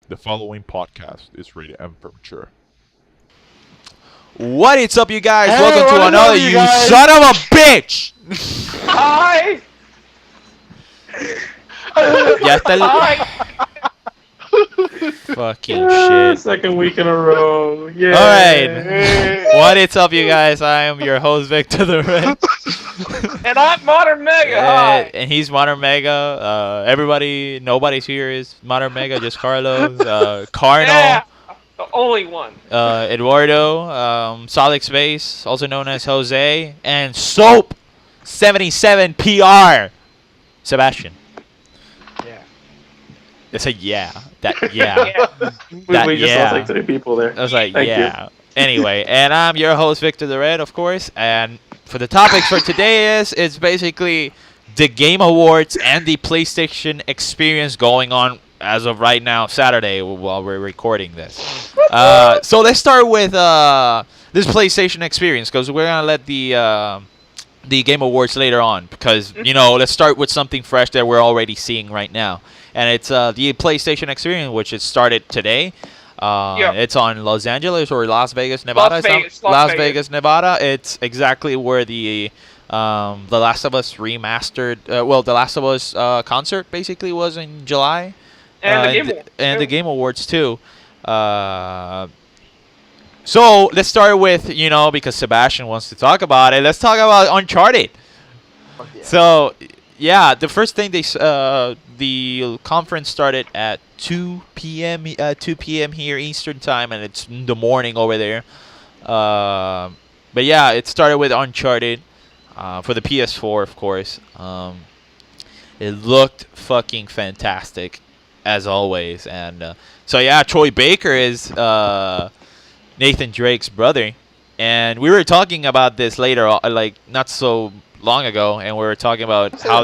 The following podcast is rated M for mature. What is up, you guys? Hey, Welcome to what is another up, you You guys? Son of a Bitch! Hi! Ya está el... Hi! Fucking shit. Second week in a row. Yeah. Alright. What is up, you guys? I am your host, Victor the Red. And I'm Modern Mega. Hi. And he's Modern Mega. Nobody's here is Modern Mega, just Carlos. Carno. Yeah. The only one. Eduardo. Solid Space, also known as Jose. And Soap77 PR. Sebastian. Yeah. It's a yeah. That yeah. Yeah. That- we just yeah. lost like 3 people there. I was like, Thank yeah. Anyway, and I'm your host, Victor the Red, of course. And for the topic for today it's basically the Game Awards and the PlayStation experience going on as of right now, Saturday, while we're recording this. So let's start with this PlayStation experience, because we're gonna let the Game Awards later on, because let's start with something fresh that we're already seeing right now, and it's the PlayStation experience, which it started today. It's on Los Angeles or Las Vegas, Nevada. Las Vegas, Nevada. It's exactly where the Last of Us remastered. The Last of Us concert basically was in July. And the Game Awards. And the Game Awards too. So let's start with because Sebastian wants to talk about it. Let's talk about Uncharted. Yeah. So yeah, the first thing the conference started at 2 p.m. 2 p.m. here Eastern time, and it's in the morning over there. But yeah, it started with Uncharted for the PS4, of course. It looked fucking fantastic, as always. And so yeah, Troy Baker is Nathan Drake's brother, and we were talking about this later, like not so long ago, and we were talking about how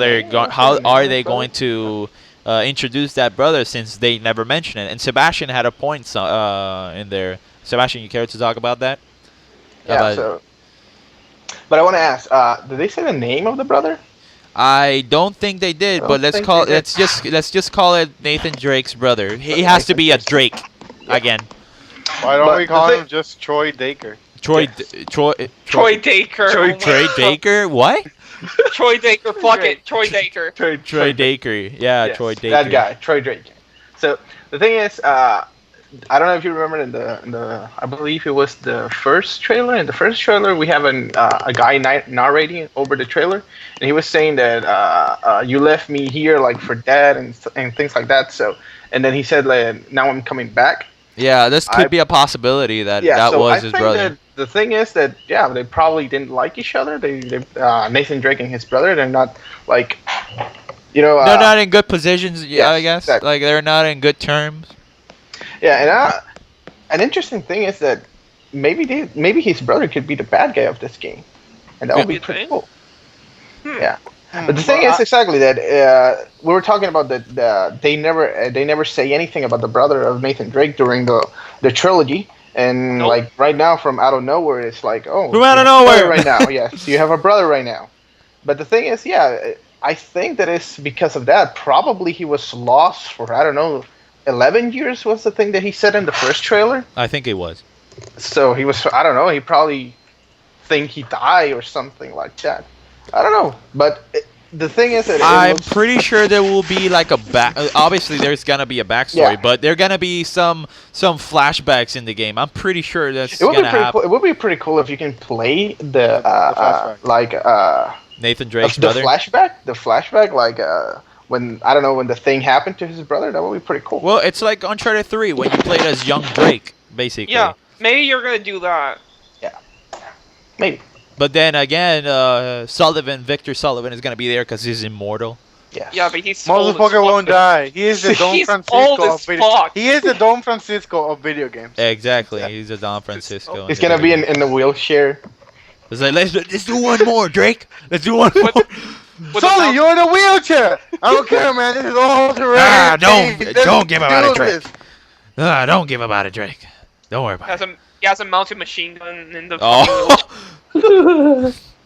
are they going to introduce that brother, since they never mentioned it. And Sebastian had a point in there. Sebastian, you care to talk about that? Yeah. But I want to ask, did they say the name of the brother? I don't think they did, but let's just call it Nathan Drake's brother. He has to be a Drake again. Why don't But we call the him just Troy Dacre? Troy Dacre. Troy Dacre. What? Troy Dacre. Fuck it. Troy Dacre. Troy Dacre. Yeah, Yes, Troy Dacre. That guy, Troy Drake. So the thing is, I don't know if you remember in the I believe it was the first trailer. In the first trailer, we have a guy narrating over the trailer, and he was saying that you left me here like for dead and things like that. So, and then he said like, now I'm coming back. Yeah, this could be a possibility that So was I his think brother. that the thing is that they probably didn't like each other. They Nathan Drake and his brother. They're not like, They're not in good positions. Yeah, I yes, guess. exactly. Like they're not in good terms. Yeah, and an interesting thing is that maybe his brother could be the bad guy of this game, and that would be You pretty think? cool. Yeah, but the thing is exactly that we were talking about that they never say anything about the brother of Nathan Drake during the trilogy, and Nope. like right now from out of nowhere it's like, oh, From you out of have a brother nowhere! right now. Yes, you have a brother right now. But the thing is, I think that it's because of that. Probably he was lost for, I don't know, 11 years was the thing that he said in the first trailer. I think it was. So he was, I don't know, he probably think he died or something like that. I don't know. But the thing is that I'm pretty sure there will be like a back. Obviously, there's gonna be a backstory, Yeah. but there gonna be some flashbacks in the game. I'm pretty sure that's it would be gonna pretty happen. cool. It would be pretty cool if you can play the flashback. Nathan Drake's the brother. flashback, like when I don't know when the thing happened to his brother. That would be pretty cool. Well, it's like Uncharted 3 when you played as young Drake, basically. Yeah. Maybe you're gonna do that. Maybe. But then again, Victor Sullivan is gonna be there because he's immortal. Yes. Yeah, but he's old as Motherfucker fuck. won't die. He is the Don He's old Francisco as of video. fuck. He is the Don Francisco of video games. Exactly. Yeah. He's a Don Francisco. He's gonna be in the wheelchair. It's like let's do one more, Drake. Let's do one more. With Sully, the- you're in a wheelchair. I don't care, man. This is all terrain. don't give him out of do Drake. this. Don't give about it, Drake. Don't worry about it. He has a mounted machine gun in the. Oh.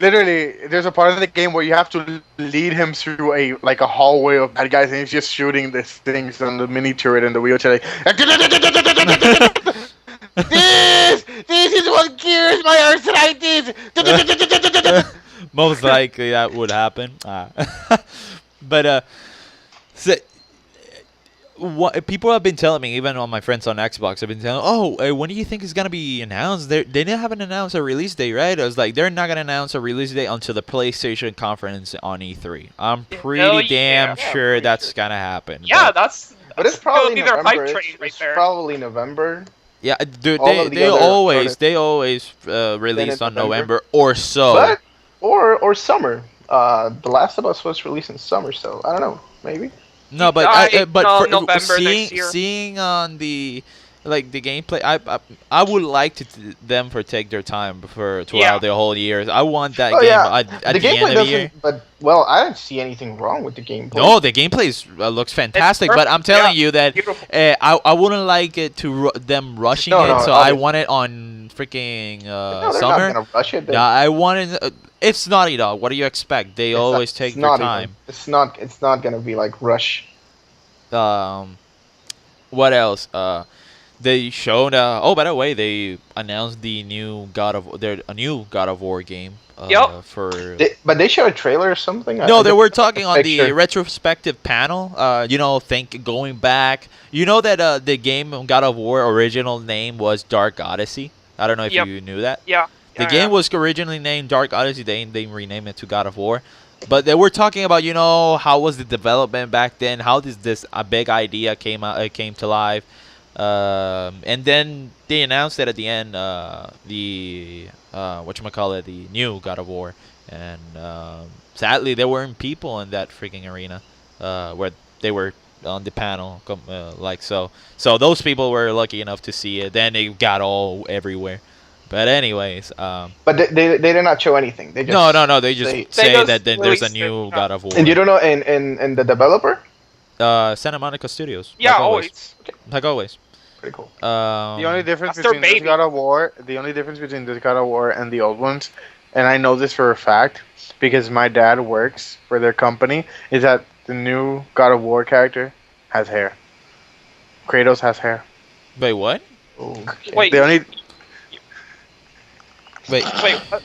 Literally, there's a part of the game where you have to lead him through a hallway of bad guys, and he's just shooting these things on the mini turret and the wheelchair. Like, this is what cures my arthritis. Most likely that would happen. But so, what people have been telling me, even on my friends on Xbox, have been telling, when do you think it's gonna be announced? They haven't announced a release date, right? I was like, they're not gonna announce a release date until the PlayStation conference on E3. I'm pretty damn sure that's gonna happen. Yeah, that's But it's probably gonna be their November. hype train right It's there. probably November. Yeah, dude, All of the they other always artists- release on November. November or so. But or summer. The Last of Us was released in summer, so I don't know. Maybe. No, but November seeing next year. seeing on the gameplay, I would like them to take their time throughout the whole years. I want that game at the gameplay end of the year. But well, I don't see anything wrong with the gameplay. No, the gameplay looks fantastic, but I'm perfect, telling you that Beautiful. I wouldn't like it to them rushing No, it, so I obviously. want it on freaking No, they're summer. not gonna rush it. Yeah, I want it. It's Naughty Dog. What do you expect? They always take their time. It's not gonna be like rush. What else? They showed. By the way, they announced the new a new God of War game. Yep. But they showed a trailer or something. No, they were talking on the picture. retrospective panel. Going back. You know that the game God of War original name was Dark Odyssey. I don't know if you knew that. Yeah. The game was originally named Dark Odyssey. They renamed it to God of War. But they were talking about, how was the development back then? How did a big idea came to life? And then they announced that at the end, the new God of War. And sadly, there weren't people in that freaking arena where they were on the panel, so. So those people were lucky enough to see it. Then they got all everywhere. But anyways, But they did not show anything. They just no. They just say that there's a released new it. God of War. And you don't know in the developer? Santa Monica Studios. Yeah, like always. Like always. Pretty cool. The only difference That's their between this baby. God of War, and the old ones, and I know this for a fact because my dad works for their company, is that the new God of War character has hair. Kratos has hair. Wait, what? Wait. The only Wait, What?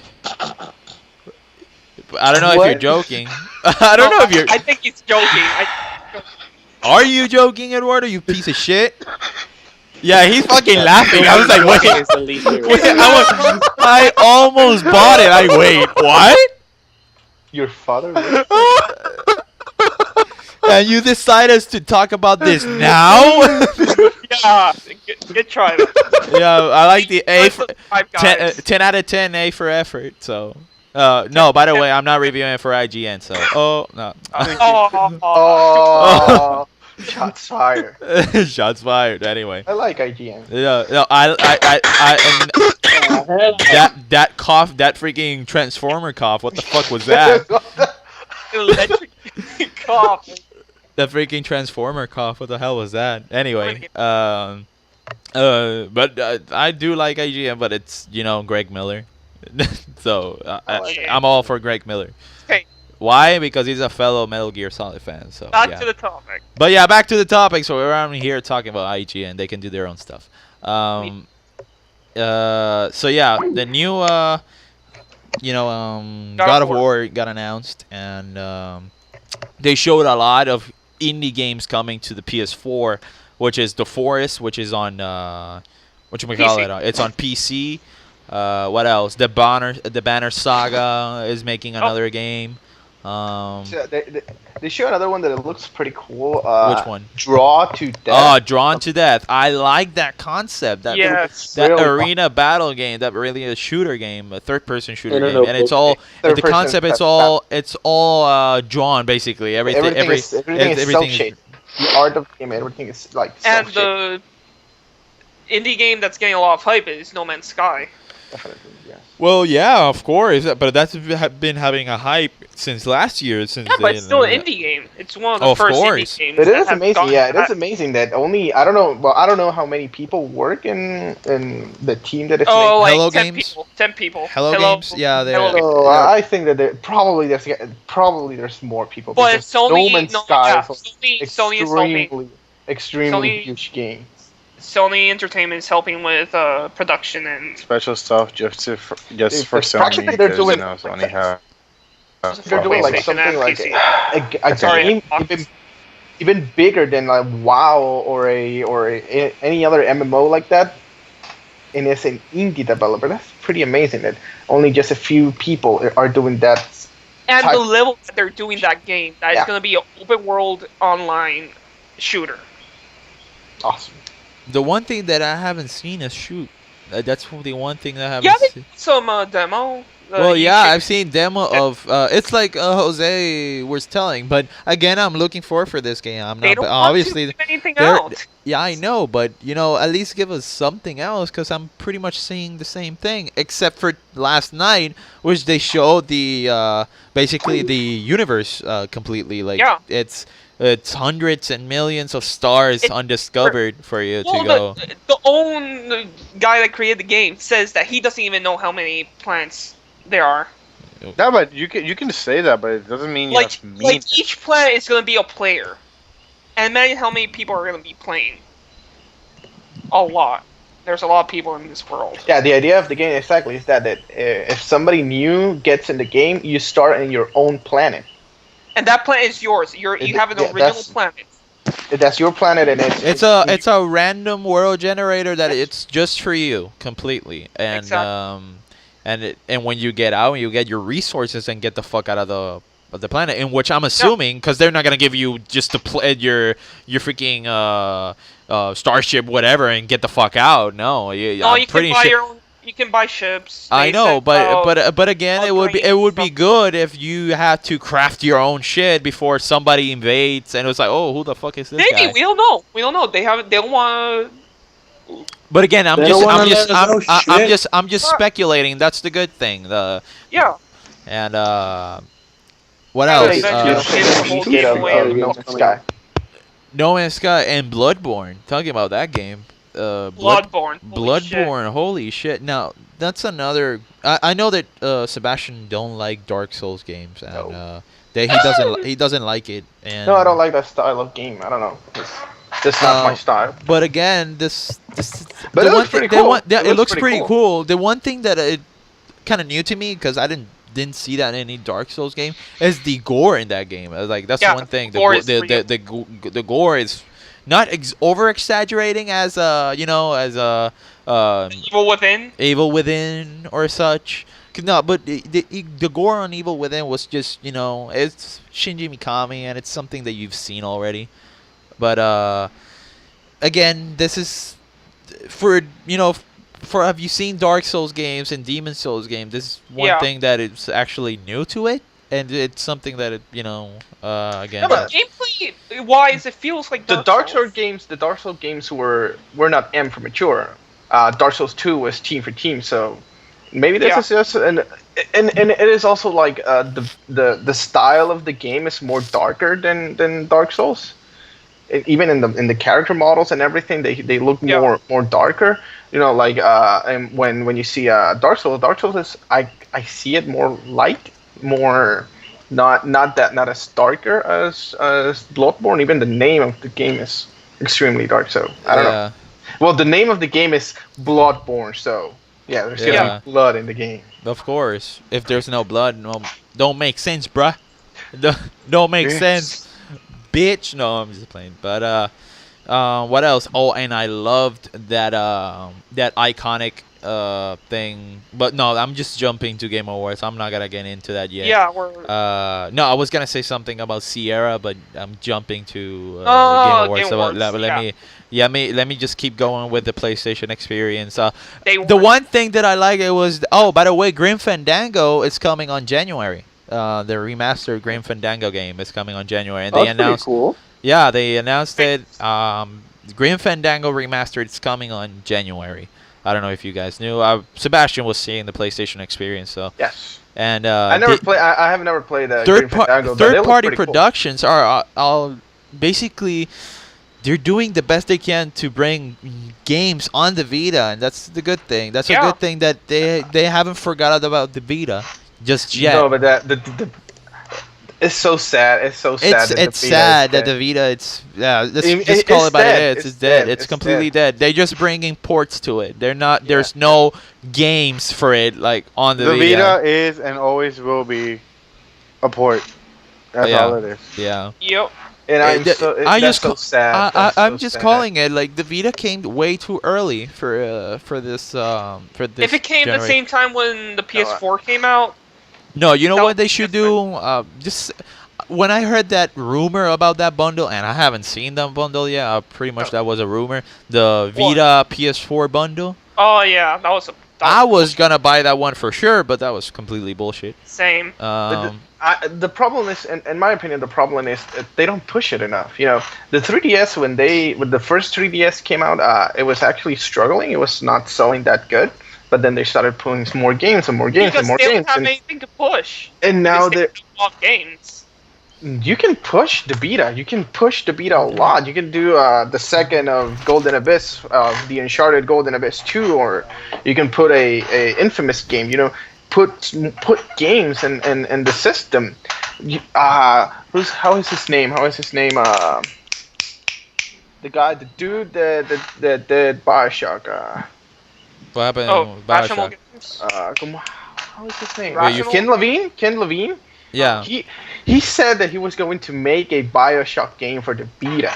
I don't know if What? you're joking. I don't know if you're. I think he's joking. Are you joking, Eduardo? You piece of shit. Yeah, he's fucking laughing. I was like, wait. I almost bought it. Wait, what? Your father? And you decided to talk about this now? Yeah. Good try. Yeah, I like the A for Five 10, guys. 10 out of 10 A for effort. So, no, by the way, I'm not reviewing it for IGN. So, no. Oh, shots fired. Shots fired. Anyway. I like IGN. Yeah, no, and that cough, that freaking Transformer cough. What the fuck was that? Electric cough. That freaking Transformer cough. What the hell was that? Anyway, but I do like IGN, but it's Greg Miller, so I'm all for Greg Miller. Okay. Why? Because he's a fellow Metal Gear Solid fan. So Back yeah. to the topic. But yeah, back to the topic. So we're around here talking about IGN. They can do their own stuff. So yeah, the new God of War got announced, and they showed a lot of indie games coming to the PS4, which is The Forest, which is on whatchamacallit, it's on PC. What else? The Banner Saga is making another game. So they show another one that it looks pretty cool. Which one? Draw to Death. Oh, Drawn to Death. I like that concept. That Yes. that Really arena battle game. That really a shooter game, a third-person shooter I don't game, know, and it's but- all Third the person concept. It's all drawn basically. Everything is self-shaded. The art of the game, everything is like And self-shaded. the indie game that's getting a lot of hype is No Man's Sky. Definitely, yes. Well, yeah, of course, but that's been having a hype since last year. Since Yeah, but they it's still an announced indie game. It's one of the Of first course. indie games. It that is have amazing. gotten Yeah, it is that. amazing that only I don't know. Well, I don't know how many people work in the team that is Oh, like Hello 10 Games? people. 10 people. Hello Games? Yeah, they're- Hello making. Games. So Yeah. I think that probably there's more people. But because Sony, No Man's no, Sky yeah, is Sony is helping. extremely Sony- huge game. Sony Entertainment is helping with production and Special stuff just for It's Sony practically they're because doing- Sony have. They're doing like PlayStation something and like PC. a Sorry, game Xbox. even bigger than like WoW or any other MMO like that. And it's an indie developer. That's pretty amazing that only just a few people are doing that. and type- the level that they're doing that game. That is Yeah. going to be an open world online shooter. Awesome. the one thing that I haven't seen is shoot. That's the one thing that I haven't Yeah, they seen. some demo. Well, you yeah, should- I've seen demo of. It's like Jose was telling, but again, I'm looking forward for this game. I'm They not. don't But want obviously, to give anything they're- out. yeah, I know, but at least give us something else, because I'm pretty much seeing the same thing, except for last night, which they showed the basically the universe completely. Like Yeah. it's hundreds and millions of stars It- undiscovered for you to Well, go. the own guy that created the game says that he doesn't even know how many planets there are. Yeah, but you can say that, but it doesn't mean you Like, have to mean like it. each planet is going to be a player, and imagine how many people are going to be playing. A lot. There's a lot of people in this world. Yeah, the idea of the game exactly is that if somebody new gets in the game, you start in your own planet. And that planet is yours. You have an Yeah, original that's- planet. That's your planet, and It's a random world generator that it's just for you completely, and Exactly. and when you get out, you get your resources and get the fuck out of the planet. In which I'm assuming, because they're not gonna give you just to play your freaking starship whatever and get the fuck out. No, No, I'm you pretty can buy sure. your own. You can buy ships. I They know, send out- but again, it would be upgrades, good if you had to craft your own shit before somebody invades, and it was like, oh, who the fuck is this maybe guy? we don't know. We don't know. They don't want. But again, I'm They just, don't wanna I'm just, let us know I'm shit. just speculating. That's the good thing. Yeah. And what Yeah, else? eventually Uh, it's the whole Get game way. No Man's Sky. No Man's Sky and Bloodborne. Talking about that game. Bloodborne. Holy shit. Bloodborne. Holy shit! Now that's another. I know that Sebastian don't like Dark Souls games, and No. that he doesn't like it. And No, I don't like that style of game. I don't know. That's not my style. But again, this But the it one looks pretty the cool. one- yeah, It it looks looks pretty pretty cool. The one thing that it kind of new to me, because I didn't see that in any Dark Souls game, is the gore in that game. I was like, that's Yeah, one thing. gore is The gore is not over exaggerating as Evil Within. Evil Within or such. No, but the gore on Evil Within was just, it's Shinji Mikami, and it's something that you've seen already. But again, this is for have you seen Dark Souls games and Demon Souls games? This is one Yeah. thing that is actually new to it, and it's something that again. Yeah, but gameplay wise, it feels like The Dark Souls games were not M for mature. Dark Souls 2 was team for team, so maybe this Yeah. is just and it is also like the style of the game is more darker than Dark Souls. Even in the character models and everything, they look Yeah. more darker. Like and when you see Dark Souls is I see it more light, more not as darker as Bloodborne. Even the name of the game is extremely dark. So I don't know. Well, the name of the game is Bloodborne, so yeah, there's Yeah. gonna be blood in the game. Of course, if there's no blood, don't make sense, bruh. Don't make Yes. sense, bitch. No, I'm just playing. But what else? Oh, and I loved that that iconic thing. But no, I'm just jumping to Game Awards. I'm not gonna get into that yet. Yeah, we're. No, I was gonna say something about Sierra, but I'm jumping to Oh, Game Awards. Game So Awards, let me just keep going with the PlayStation experience. They The were- one thing that I like it was by the way, Grim Fandango is coming on January. The remastered Grim Fandango game is coming on January, and they That's pretty announced. cool. Yeah, they announced it. Grim Fandango remastered is coming on January. I don't know if you guys knew. Sebastian was seeing the PlayStation Experience, so Yes. and I never play. I have never played Grim Fandango, but it third looks party pretty cool. productions are all basically they're doing the best they can to bring games on the Vita, and that's the good thing. That's a Yeah. good thing that they haven't forgotten about the Vita just yet. No, but the it's so sad. It's so sad. that the It's Vita sad is that dead. the Vita. It's just It- call it's it by dead. it is. It's It's dead. dead. It's It's completely dead. They're just bringing ports to it. They're not. There's Yeah. no games for it like on the The Vita. Vita is and always will be a port. That's Yeah. all it is. Yeah. Yep. And I'm Th- so, I that's just so ca- sad. I'm That's just so sad. calling it like the Vita came way too early for this for this. If it came at the generation. same time when the PS4 came out, No, you know that what would they be should do? Just when I heard that rumor about that bundle, and I haven't seen that bundle yet. Pretty much that was a rumor. The What? Vita PS4 bundle. oh yeah, that was I was gonna buy that one for sure, but that was completely bullshit. same. The problem is, in my opinion, the problem is that they don't push it enough. You know, the 3DS when the first 3DS came out, it was actually struggling. It was not selling that good. But then they started pulling some more games and more games Because and more they don't games, have anything to push. and now Because they they're don't have games. you can push the beta. You can push the beta a lot. You can do the second of Golden Abyss, the Uncharted Golden Abyss 2, or you can put a Infamous game. You know, put games in the system. How is his name? The guy, the dude, the Bioshock. What happened? Oh, with Rational Bioshock? Games. How is his name? Wait, you- Ken Levine. Ken Levine. Yeah. He said that he was going to make a Bioshock game for the beta.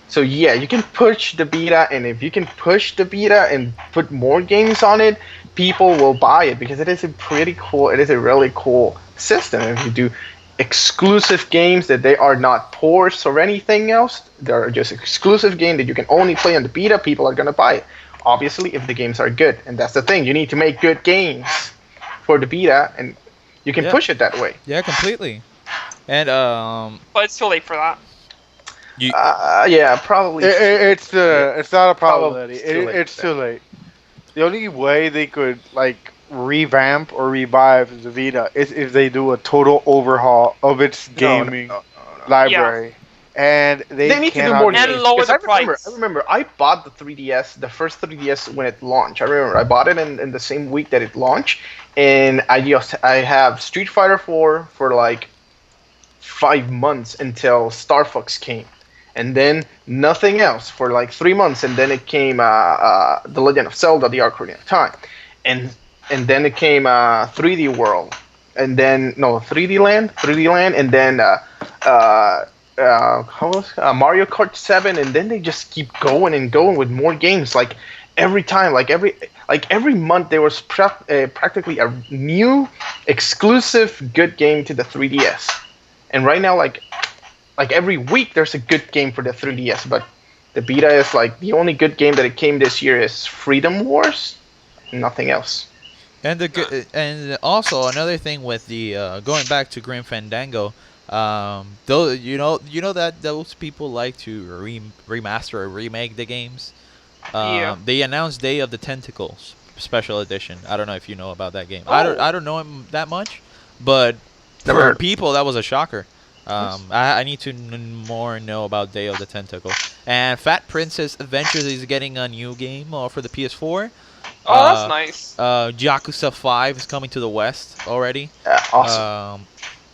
So yeah, you can push the beta, and if you can push the beta and put more games on it, people will buy it because it is a really cool system. If you do exclusive games that they are not ports or anything else, they are just exclusive game that you can only play on the beta, people are gonna buy it. Obviously, if the games are good, and that's the thing, you need to make good games for the beta, and you can Yeah. push it that way. Yeah, completely. And But it's too late for that. Yeah, probably. It's not a Probably probability. it's too late It's for too late. The only way they could like revamp or revive the Vita is if they do a total overhaul of its gaming No. library, and They need to do cannot more do And it. games. lower 'Cause the I price. remember I bought the 3DS, the first 3DS when it launched. I remember I bought it in the same week that it launched, and I have Street Fighter 4 for like 5 months until Star Fox came, and then nothing else for like 3 months, and then it came The Legend of Zelda: The Ocarina of Time, and then it came 3D World, and then 3D Land, and then Mario Kart 7, and then they just keep going and going with more games. Like every time, like every month, there was practically a new exclusive good game to the 3DS. And right now, like every week, there's a good game for the 3DS. But the beta is like the only good game that it came this year is Freedom Wars, nothing else. and also another thing with the going back to Grim Fandango, though you know that those people like to remaster or remake the games. Yeah. They announced Day of the Tentacles Special Edition. I don't know if you know about that game. Oh. I don't know him that much, but Never for heard. people that was a shocker. I need to more know about Day of the Tentacle. And Fat Princess Adventures is getting a new game for the PS4. Oh, that's nice. Yakuza 5 is coming to the West already. Awesome.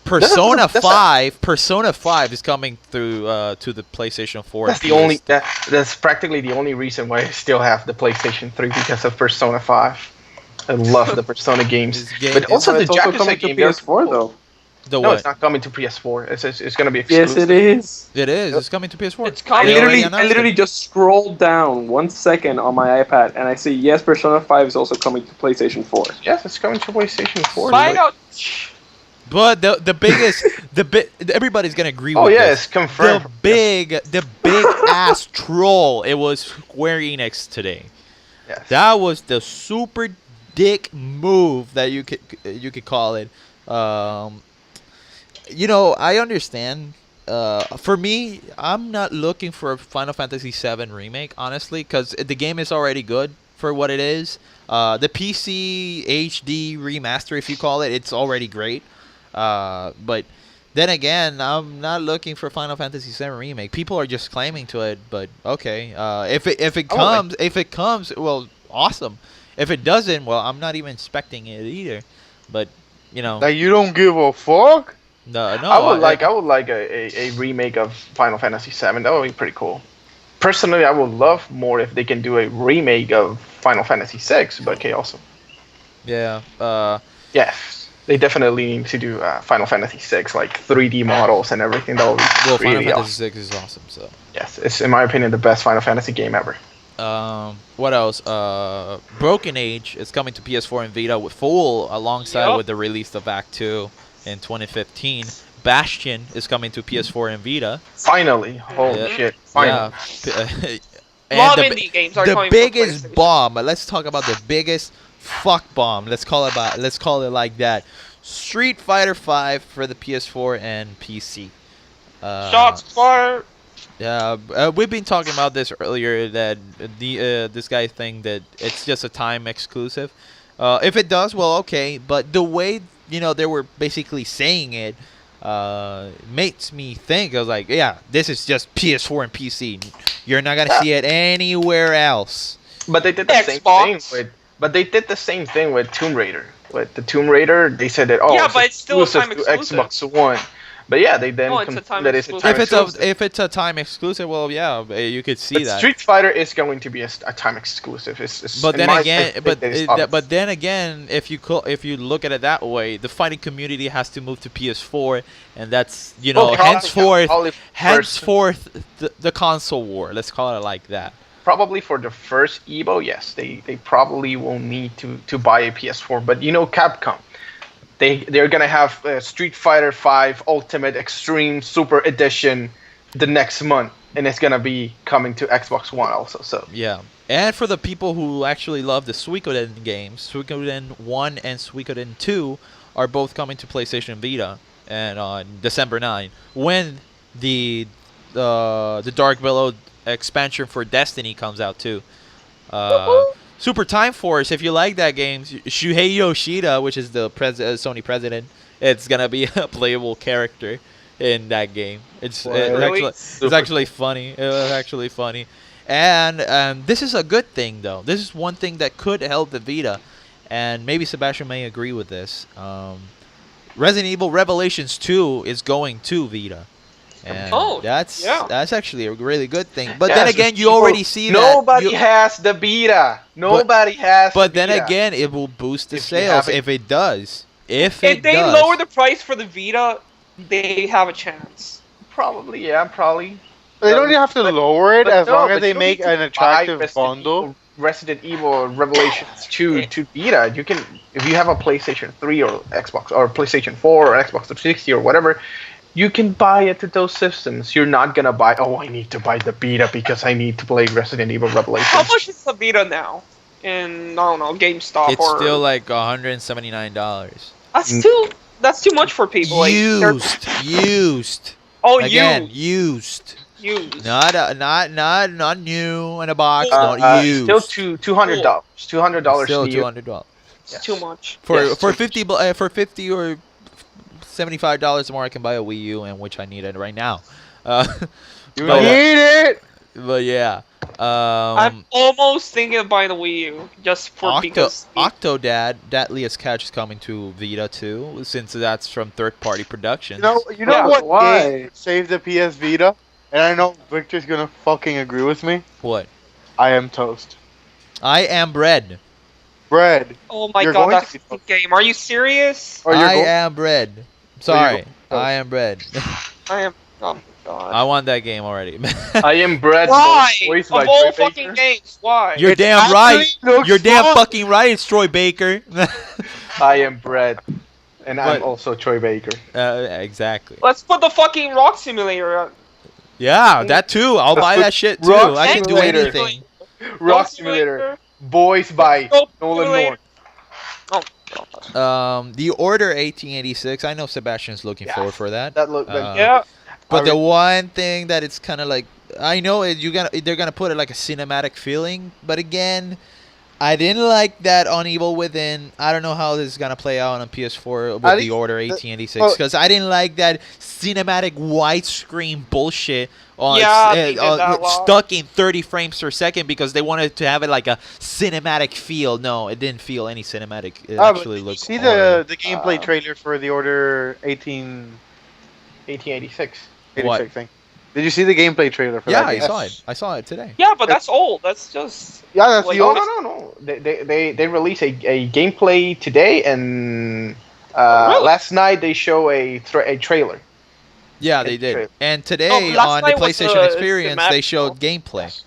Persona That's a- 5 is coming through to the PlayStation 4. That's and the only PS. that's practically the only reason why I still have the PlayStation 3 because of Persona 5. I love the Persona games, This game but is- also the it's also Yakuza coming to game. they're PS4 cool. though. The No, what? it's not coming to PS4. It's going to be Yes, exclusive. it is. It is. It's coming to PS4. It's coming. They already I announced literally it. just scrolled down 1 second on my iPad and I see yes, Persona 5 is also coming to PlayStation 4. Yes, it's coming to PlayStation 4. Find out. But the biggest everybody's gonna agree Oh with yeah, this. it's confirmed. The big ass troll. It was Square Enix today. Yes. That was the super dick move that you could call it. I understand. For me, I'm not looking for a Final Fantasy VII remake, honestly, because the game is already good for what it is. The PC HD remaster, if you call it, it's already great. But then again, I'm not looking for Final Fantasy VII Remake. People are just claiming to it, but okay. If it comes, well, awesome. If it doesn't, well, I'm not even expecting it either. But Like you don't give a fuck? no. I would like a remake of Final Fantasy VII. That would be pretty cool. Personally, I would love more if they can do a remake of Final Fantasy VI, but okay, also. Yeah. Yes, they definitely need to do Final Fantasy VI, like 3D models and everything. That would be Well, really Final awesome. Fantasy VI is awesome. So. Yes, it's in my opinion the best Final Fantasy game ever. What else? Broken Age is coming to PS4 and Vita with full alongside Yup. with the release of Act 2 in 2015. Bastion is coming to PS4 and Vita. Finally, holy Yeah. shit! Finally, Yeah. A lot of the, indie games are the coming for biggest PlayStation. bomb. Let's talk about the biggest fuck bomb. Let's call it like that. Street Fighter 5 for the PS4 and PC. Shots fired. Yeah, we've been talking about this earlier that this guy think that it's just a time exclusive. If it does, well, okay. But the way they were basically saying it makes me think. I was like, yeah, this is just PS4 and PC. You're not gonna see it anywhere else. but they did the same Xbox. thing with. But they did the same thing with Tomb Raider. With the Tomb Raider, they said that Yeah, but it's still a time to exclusive. Xbox One. But yeah, they then No, it's a confirmed time that it's a exclusive. time exclusive. If it's a time exclusive, well, yeah, you could see But that. Street Fighter is going to be a time exclusive. But in then my again, opinion, but that is obvious. but then again, if you look at it that way, the fighting community has to move to PS4, and that's Well, probably- henceforth probably the console war. Let's call it like that. probably for the first Evo, yes, they probably will need to buy a PS4. But Capcom, they're gonna have Street Fighter 5 Ultimate Extreme Super Edition the next month, and it's gonna be coming to Xbox One also. So Yeah. And for the people who actually love the Suikoden games, Suikoden 1 and Suikoden 2 are both coming to PlayStation Vita and on December 9 when the Dark Below expansion for Destiny comes out too. Super Time Force, if you like that game, Shuhei Yoshida, which is the Sony president, it's gonna be a playable character in that game. It's Really? it's actually funny. It was actually funny. And this is a good thing, though. This is one thing that could help the Vita, and maybe Sebastian may agree with this. Resident Evil Revelations 2 is going to Vita. And Oh, that's yeah. actually a really good thing. But Yes, then again, you people- already see that. nobody has the Vita. Nobody has. But the then Vita. again, it will boost the If you sales have it- if it does. If If it they does. lower the price for the Vita, they have a chance. Probably, yeah, probably. They don't even have to But- lower it But as no, long but as they you don't make need to an buy attractive Resident bundle. Evil, Resident Evil Revelations 2 to Vita. You can, if you have a PlayStation 3 or Xbox or PlayStation 4 or Xbox 360 or whatever, you can buy it to those systems. You're not gonna buy. Oh, I need to buy the Vita because I need to play Resident Evil Revelations. How much is the Vita now? In I don't know, GameStop It's or still like $179. that's too much for people. Like, they're- Used. Oh, Again, used. used. Not new in a box. Uh, not used. Still $200. $200 Still new. $200 It's too much. for Yes, for too 50 for 50 or $75 more. I can buy a Wii U, and which I need it right now. You But- need it. But yeah. I'm almost thinking of buying the Wii U just for because Octodad, Datlia's Catch is coming to Vita too, since that's from third-party productions. You know Yeah, what why? game saved the PS Vita? And I know Victor's gonna fucking agree with me. What? I Am Toast. I Am Bread. Bread. oh my You're god, going that's to a be- good game. Are you serious? Or you're I go- Am Bread. So you're Sorry, going- I Am Bread. I am. Oh my god. I want that game already. I am Bread. Why? Voiced Of by all Troy fucking Baker. games, why? You're It damn right. actually looks You're damn fun. fucking right. It's Troy Baker. I am Bread. And I'm But- also Troy Baker. Exactly. Let's put the fucking Rock Simulator on. Yeah, that too. I'll buy that shit too. Rock I can do Simulator. anything. Rock Simulator. Voiced by Rock Nolan Simulator. North. Oh god. The Order 1886. I know Sebastian's looking Yeah. forward for that. That look. Yeah. But I the one thing that it's kind of like, I know they're gonna put it like a cinematic feeling, but again, I didn't like that on Evil Within. I don't know how this is gonna play out on PS4 with the Order 1886 because I didn't like that cinematic widescreen bullshit on Yeah, they did that a lot. stuck in 30 frames per second because they wanted to have it like a cinematic feel. No, it didn't feel any cinematic. It Oh, but actually did you looked. see horrible. the gameplay trailer for the Order 1886. 1886 What? thing? Did you see the gameplay trailer for Yeah, that I game? saw it. I saw it today. Yeah, but that's old. That's just. Yeah, that's Like, the oh, old. No. They released a gameplay today, and Really? last night they show a trailer. Yeah, they It's true. did. And today last on the night was PlayStation the Experience, they cinematic showed one. gameplay.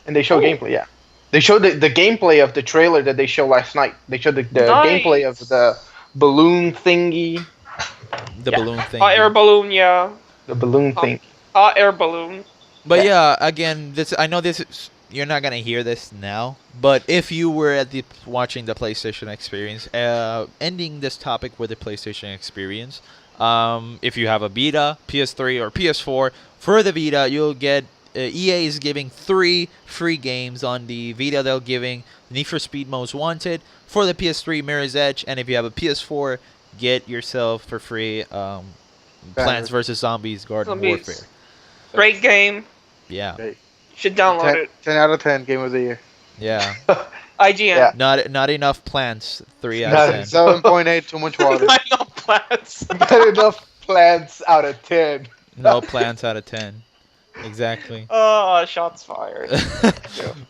And they show gameplay, yeah. They showed the gameplay of the trailer that they showed last night. They showed the Nice. gameplay of the balloon thingy. The Yeah. balloon thing. Hot air balloon, yeah. The balloon Oh. thing. Hot air balloon. But yeah, again, this I know this is, you're not gonna hear this now, but if you were at the watching the PlayStation Experience, ending this topic with the PlayStation Experience, if you have a Vita, PS3, or PS4, for the Vita, you'll get EA is giving 3 free games on the Vita. They're giving Need for Speed Most Wanted, for the PS3, Mirror's Edge, and if you have a PS4, get yourself for free Plants vs Zombies Garden Zombies. Warfare. Great game. Yeah, You should download 10, it. 10 out of 10 game of the year. yeah. IGN. Yeah. Not enough plants. 3 out Not of 10. 7.8, too much water. Not enough plants. Not enough plants out of 10. No plants out of 10. Exactly. Oh, shots fired.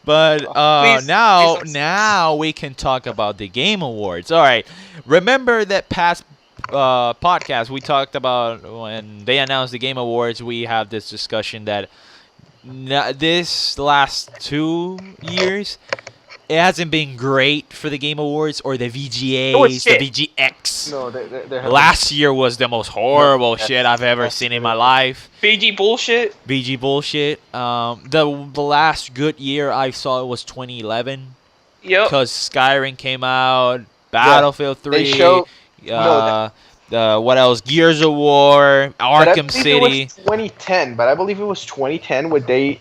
But Please- now please- now we can talk about the Game Awards. All right. Remember that past podcast we talked about when they announced the Game Awards. We have this discussion that this last 2 years it hasn't been great for the Game Awards or the It was VGAs, the shit. VGX. No, they're Last year was the most horrible that's- shit I've ever that's seen in my life. BG bullshit. VG bullshit. The last good year I saw it was 2011 Yep. because Skyrim came out, Battlefield 3. They show. What else? Gears of War, But I Arkham believe City. It was 2010, but I believe it was 2010 when they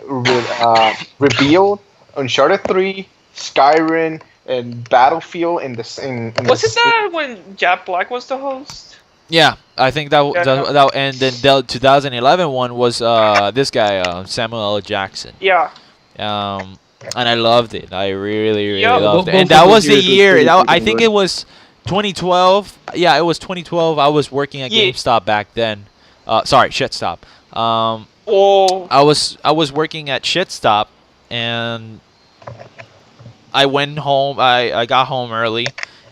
revealed Uncharted 3, Skyrim, and Battlefield in the in Wasn't that when Jack Black was the host? Yeah, I think that Yeah. and then the 2011 one was this guy Samuel L. Jackson. Yeah. And I loved it. I really Yeah, loved it. both And that of was those the years was year. pretty I freaking think good. it was 2012. Yeah, it was 2012. I was working at Yeah. GameStop back then. Sorry, Shitstop. Oh. I was working at Shitstop, and I went home. I got home early,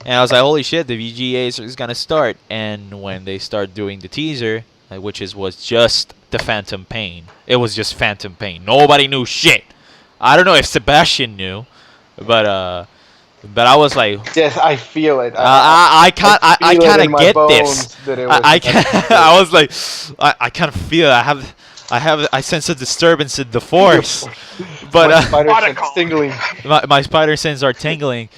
and I was like, "Holy shit, the VGA is gonna start!" And when they start doing the teaser, which was just the Phantom Pain, it was just Phantom Pain. Nobody knew shit. I don't know if Sebastian knew, but I was like, Yes, I feel it. I feel it kind in of my get bones this. that it was I can I was like, I kind of feel it. I sense a disturbance in the force, but my spider sense Protocol. tingling. my spider sense are tingling.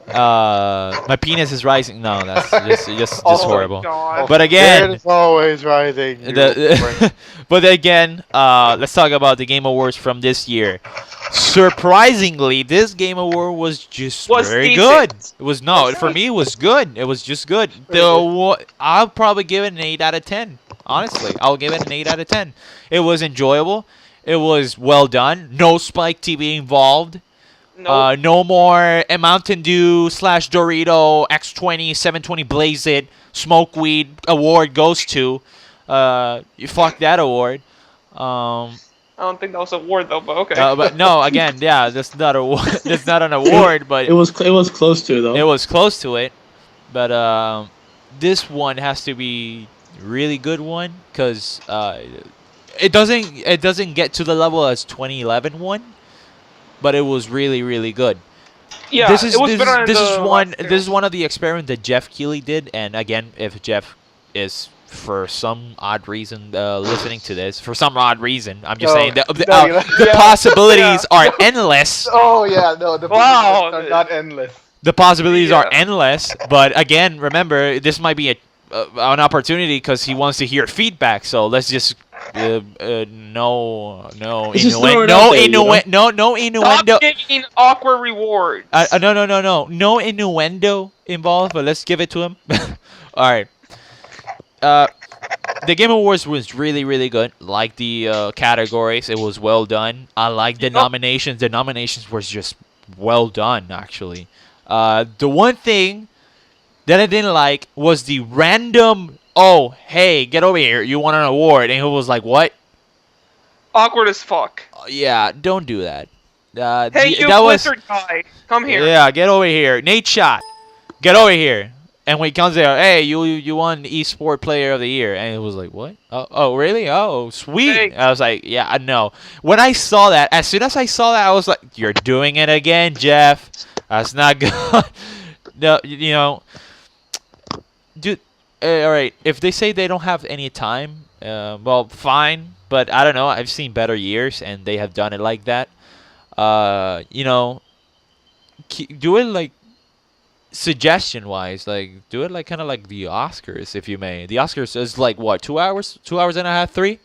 My penis is rising. No, that's just Oh my horrible. God. But again, It's always rising. but again, let's talk about the Game Awards from this year. Surprisingly, this Game Award was just Was very decent. good. It was no, for me, it was good. It was just good. I'll probably give it an 8 out of 10. Honestly, I'll give it an 8 out of 10. It was enjoyable. It was well done. No Spike TV involved. No. No more a Mountain Dew / Dorito X20 720 Blaze It Smoke Weed award goes to. You fuck that award. I don't think that was a award though, but okay. But no, again, yeah, that's not a that's not an award, but It was close to though. it was close to it. But this one has to be really good one because it doesn't get to the level as 2011 one, but it was really good. yeah, this is it was better than this the is one last this year. is one of the experiments that Jeff Keighley did, and again, if Jeff is for some odd reason listening to this, for some odd reason, I'm just No, saying that the yeah. possibilities are endless. Oh yeah, no, the Wow. possibilities are not endless. The possibilities are Yeah. endless, but again, remember, this might be an opportunity because he wants to hear feedback. So let's just No Let's just throw innuendo. it No out there, you know? innuendo. No innuendo. Stop giving awkward rewards. No innuendo involved. But let's give it to him. All right. The Game Awards was really good. Like the categories, it was well done. I like the nominations. The nominations was just well done, actually. The one thing that I didn't like was the random. Oh, hey, get over here! You won an award, and he was like, "What?" Awkward as fuck. Yeah, don't do that. Hey, you that was Blizzard guy, come here. yeah. Get over here, Nate Shot. Get over here. And when he comes there, hey, you won Esport Player of the Year, and it was like, what? Oh, really? Oh, sweet. Hey. I was like, yeah, I know. When I saw that, as soon as I saw that, I was like, you're doing it again, Jeff. That's not good. No, you know, dude. All right, if they say they don't have any time, well, fine. But I don't know. I've seen better years, and they have done it like that. You know, do it like. Suggestion wise, like do it like kind of like the Oscars, if you may. The Oscars is like what, 2 hours, 2 hours and a half, 3,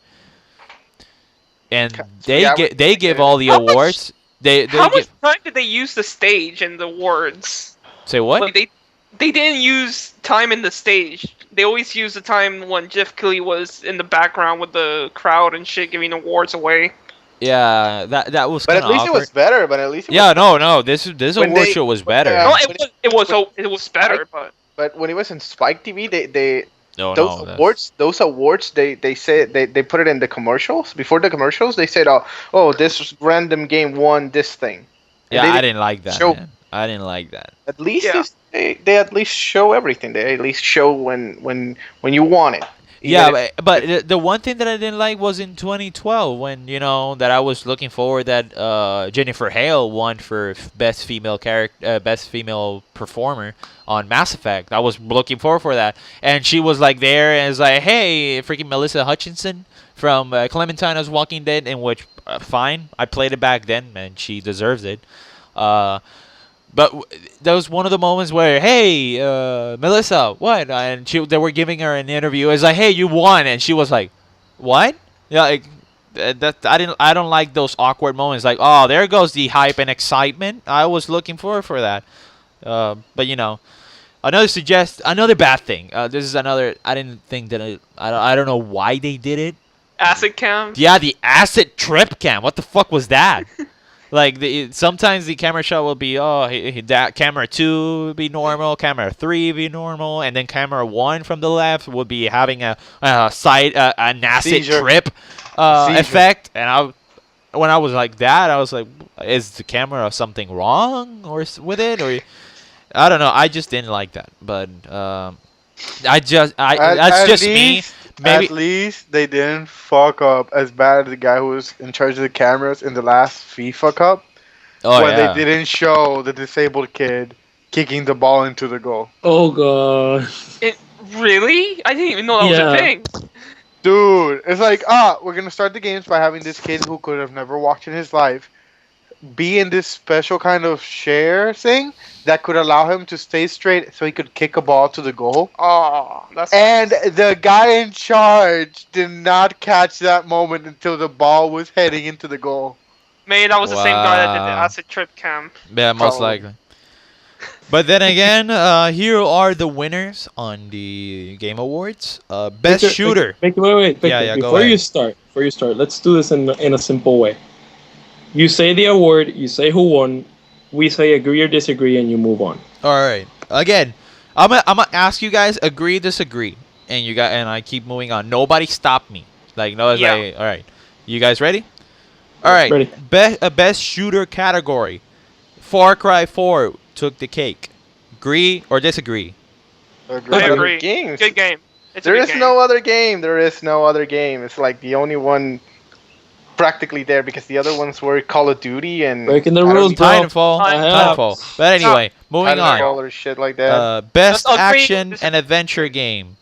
and they give all the How much- awards. They How much give, time did they use the stage and the awards? say what? Like they didn't use time in the stage. They always used the time when Jeff Keighley was in the background with the crowd and shit, giving awards away. Yeah, that was But kind at of least awkward. it was better. But at least it Yeah, no, this When award they- show was when, better. No, But it was better, but But when it was in Spike TV, they no, those that's- awards they said they put it in the commercials. Before the commercials, they said, oh this random game won this thing. And Yeah, they I didn't like that. show- Man. I didn't like that. At least Yeah. they at least show everything. They at least show when you want it. Yeah, Even but the one thing that I didn't like was in 2012 when that I was looking forward that Jennifer Hale won for best female best female performer on Mass Effect. I was looking forward for that, and she was like there and it's like, hey, freaking Melissa Hutchinson from Clementine Walking Dead, in which fine, I played it back then, and she deserves it. But that was one of the moments where, hey, Melissa, what? And they were giving her an interview. It's like, hey, you won, and she was like, what? Yeah, like I don't like those awkward moments. Like, oh, there goes the hype and excitement. I was looking forward for that. But another bad thing. This is another. I didn't think that I don't know why they did it. acid cam. Yeah, the acid trip cam. What the fuck was that? Like sometimes the camera shot will be that camera 2 would be normal, camera 3 be normal, and then camera 1 from the left would be having an acid Seizure. trip Seizure. effect. And when I was like that, I was like, is the camera something wrong with it, or I don't know. I just didn't like that, but that's just me. least- Maybe At least they didn't fuck up as bad as the guy who was in charge of the cameras in the last FIFA Cup, oh when yeah. they didn't show the disabled kid kicking the ball into the goal. Oh god. It really? I didn't even know that was Yeah. a thing. Dude, it's like, we're gonna start the games by having this kid who could have never walked in his life be in this special kind of share thing that could allow him to stay straight so he could kick a ball to the goal. Oh, that's And the guy in charge did not catch that moment until the ball was heading into the goal. maybe that was the same guy that did the Wow. acid trip cam. Yeah, most Probably. likely. But then again, here are the winners on the Game Awards. Best Victor, shooter. Victor, wait. Victor, Yeah, go before ahead. you start, let's do this in a simple way. You say the award, you say who won, we say agree or disagree, and you move on. All right. Again, I'm gonna ask you guys agree, disagree, and I keep moving on. Nobody stop me. Like no, it's Yeah. like, all right. You guys ready? All right. Ready. Best shooter category. Far Cry 4 took the cake. Agree or disagree? I Other agree. Games. Good game. It's There a good is game. no other game. There is no other game. It's like the only one practically there because the other ones were Call of Duty and Breaking the I don't rules, even- bro. Titanfall. Titanfall. Titanfall. But anyway, moving on. Titanfall or shit like that. Best Just agree, action and adventure game.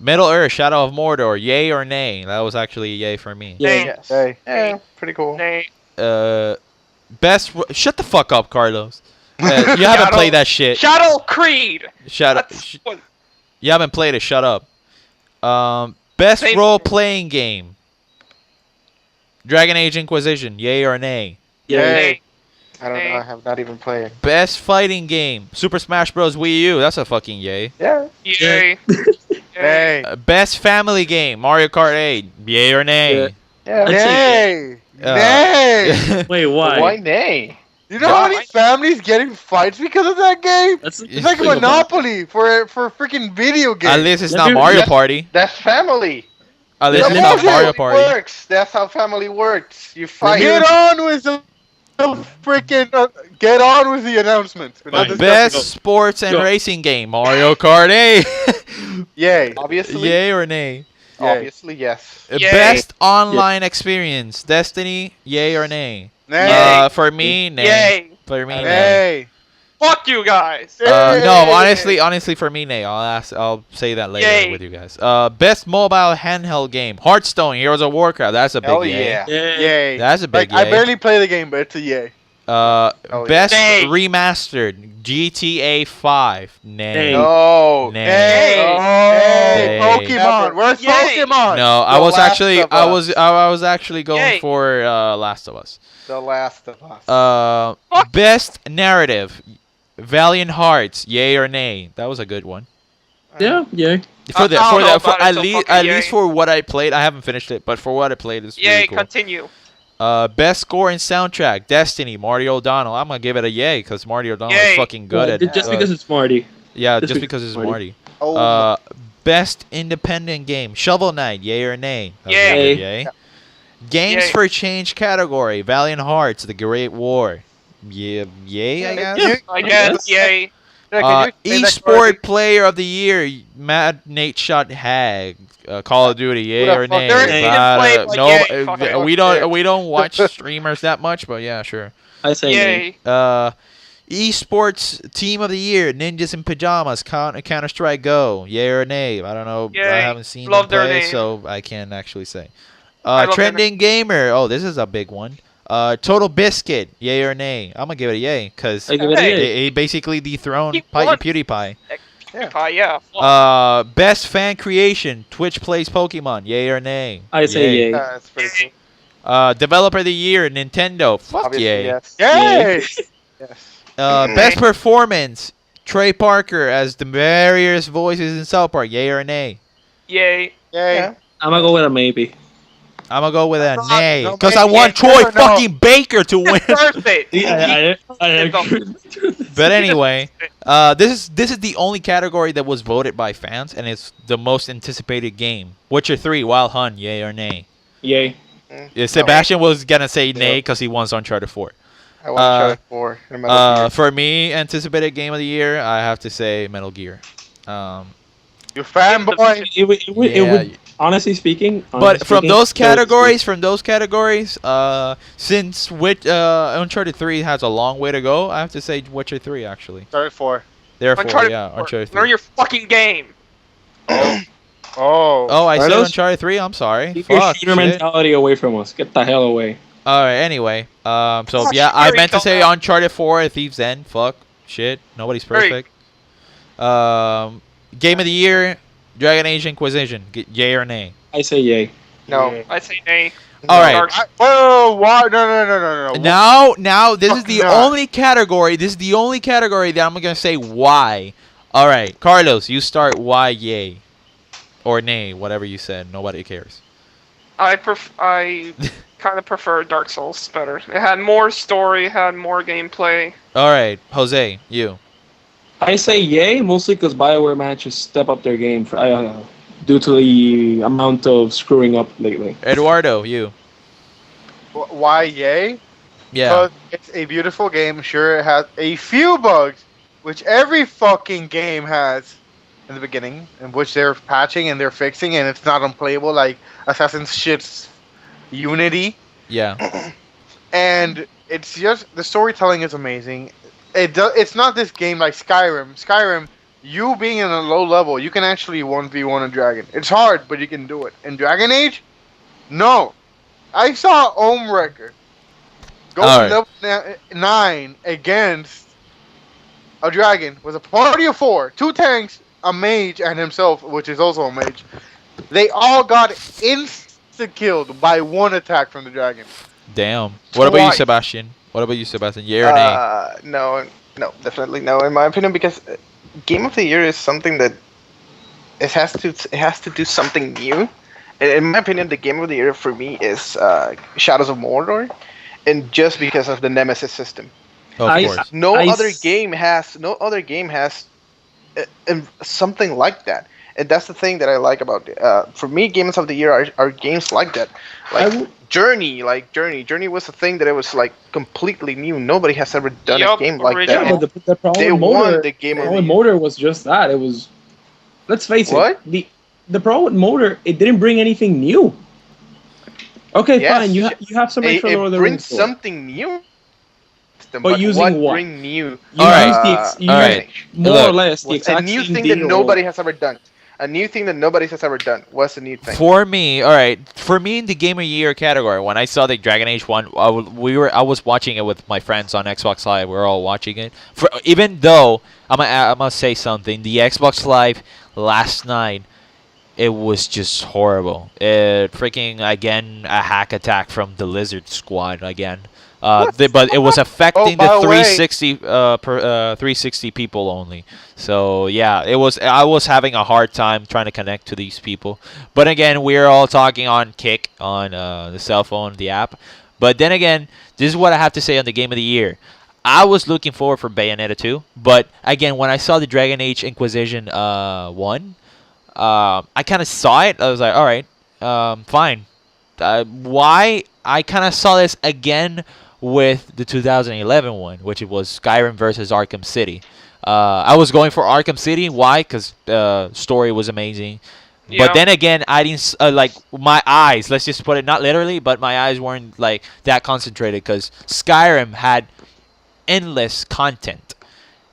Middle Earth: Shadow of Mordor. Yay or nay? That was actually a yay for me. Yeah. Nay. Yes. Hey, yeah, pretty cool. Nay. Shut the fuck up, Carlos. You haven't Shadow- played that shit. Shadow Creed. Shut up. That's what- You haven't played it. Shut up. Best Same- role playing game. Dragon Age Inquisition, yay or nay? Yeah. Nay. I don't know. I have not even played it. Best fighting game, Super Smash Bros. Wii U. That's a fucking yay. Yeah. Yay. Hey. Best family game, Mario Kart 8, yay or nay? Yeah. I'd say Nay. Uh, Nay. Wait, why? Why nay? You know how many families getting fights because of that game? That's It's like Monopoly for freaking video games. At least it's Let not me- Mario Yes. Party. That's family. At least That's it's not bullshit. Mario Party. Works. That's how family works. You fight. Get on with the freaking get on with the announcements. We're not Fine. discussing Best sports and Go. racing game, Mario Kart 8. it. Yay. Obviously. Yay or nay? Obviously, yes. Yay. Best online experience, Destiny, yay or nay? Nay. For me, nay. Yay. For me, nay. Nay. Fuck you guys. No, honestly, for me, nay. I'll say that later Yay. with you guys. Best mobile handheld game, Hearthstone, Heroes of Warcraft. That's a big Hell yay. yeah. Yeah. Yay. That's a big Like, I yay. barely play the game, but it's a yay. yeah. Best Nay. remastered, GTA 5, nay. Nay. No. Nay. Hey. Nay. Pokemon. Never. Where's Yay. Pokemon? No, I The was Last actually, of I Us. was actually going Yay. for Last of Us. The Last of Us. Fuck. Best narrative, Valiant Hearts, yay or nay? That was a good one. Yeah. For I don't know about it, at so least fucking least yay. for what I played, I haven't finished it, but for what I played, it's Yay. really cool. Continue. Best score and soundtrack, Destiny, Marty O'Donnell. I'm gonna give it a yay because Marty O'Donnell is Yay. fucking good at Just it. because it's Marty. Yeah, just just because it's Marty. Marty. Oh. Best independent game, Shovel Knight, yay or nay? That was a Yay. good yay. Games Yay. for Change category, Valiant Hearts, The Great War. Yeah, yay, I guess. Yeah. I guess. Yay. Yeah, can you explain that correctly? Esport Player of the Year, Mad Nate Shot Hag, Call of Duty, yay Who the or fuck- nay? There is gameplay, like, no, yay, fuck it. we don't watch streamers that much, but yeah, sure. I say nay. Yay. Esports Team of the Year, Ninjas in Pajamas, Counter Strike Go, yay or nay? I don't know. I Yay. haven't seen Love them their play, name. so I can't actually say. I love their Trending Gamer, oh, this is a big one. Total Biscuit, yay or nay? I'm gonna give it a yay because I give it a Hey. yay. he basically dethroned He won. PewDiePie. Yeah. Fuck. Best fan creation, Twitch plays Pokemon, yay or nay? I say yay. That's pretty cool. Developer of the year, Nintendo, fuck Obviously, yay. yes. Yay! Yes. Best performance, Trey Parker as the various voices in South Park, yay or nay? Yay. Yay. Yeah. I'm gonna go with a maybe. I'm gonna go with a No, nay no, because I maybe. want No, Troy no. fucking Baker to win. Perfect. I agree. But anyway, this is the only category that was voted by fans, and it's the most anticipated game. Witcher 3, Wild Hunt, yay or nay? Yay. Yeah, Sebastian was gonna say nay because he wants Uncharted 4. I want to try it for Metal Gear. For me, anticipated game of the year, I have to say Metal Gear. You fanboy. It would, honestly speaking. But from speaking, those it categories, since Uncharted 3 has a long way to go, I have to say Witcher 3 actually. Started 4. Therefore, Uncharted yeah, 4. Uncharted 3. Learn your fucking game. Oh. Oh, I said Carlos? Uncharted 3. I'm sorry. Keep your Fuck. shooter Shit. mentality away from us. Get the hell away. All right. Anyway, so Oh, yeah, I Fury, meant to say dumbass. Uncharted 4, Thieves End. Fuck. Shit. Nobody's Fury. perfect. Game of the year, Dragon Age Inquisition. Yay or nay? I say yay. No. I say nay. All right. Dark- Whoa, why? No. Now, this is Fuck the not. only category. This is the only category that I'm gonna say why. All right, Carlos, you start. Why yay, or nay, whatever you said. Nobody cares. I kind of prefer Dark Souls better. It had more story, had more gameplay. All right, Jose, you. I say yay mostly because BioWare managed to step up their game due to the amount of screwing up lately. Eduardo, you. Why yay? Yeah. Because it's a beautiful game. Sure, it has a few bugs, which every fucking game has in the beginning, in which they're patching and they're fixing, and it's not unplayable like Assassin's shit's Unity. Yeah. And it's just the storytelling is amazing. It's not this game like Skyrim. Skyrim, you being in a low level, you can actually 1v1 a dragon. It's hard, but you can do it. In Dragon Age, no. I saw Ohmwrecker go Alright. level 9 against a dragon with a party of 4, 2 tanks, a mage, and himself, which is also a mage. They all got insta-killed by one attack from the dragon. Damn. What about you, Twice. Sebastian? What about you, Sebastian? Yeah or nay? No, definitely no. In my opinion, because Game of the Year is something that it has to do something new. And in my opinion, the Game of the Year for me is Shadows of Mordor, and just because of the Nemesis system. Of I- course. No I other s- game has something like that, and that's the thing that I like about it. For me, games of the year are games like that, I like w- Journey was a thing that it was like completely new. Nobody has ever done a Yup, game like original. Yeah, that. but the problem They with won Motor, the Game of the problem with Year. Motor was just that. It was, let's face What? it, the problem with Motor, it didn't bring anything new. Okay, Yes, fine. You have some It, extra Lord of it the Rings brings lore. something new. But using what? bring new? You Alright. use the ex- you Alright. use more or Look, less the Was a exact new same thing that deal. nobody has ever done. A new thing that nobody has ever done. What's a new thing? For me, all right. For me, in the Game of the Year category, when I saw the Dragon Age one, I was watching it with my friends on Xbox Live. We were all watching it. Even though I'm gonna say something, the Xbox Live last night, it was just horrible. It freaking again a hack attack from the Lizard Squad again. But it was affecting by the the way- 360 people only. So yeah, it was. I was having a hard time trying to connect to these people. But again, we're all talking on Kick on the cell phone, the app. But then again, this is what I have to say on the Game of the Year. I was looking forward for Bayonetta 2, but again, when I saw the Dragon Age Inquisition 1, I kind of saw it. I was like, all right, fine. Why? I kind of saw this again with the 2011 one, which it was Skyrim versus Arkham City. I was going for Arkham City. Why? Because story was amazing. Yeah. But then again, I didn't like my eyes. Let's just put it not literally, but my eyes weren't like that concentrated because Skyrim had endless content,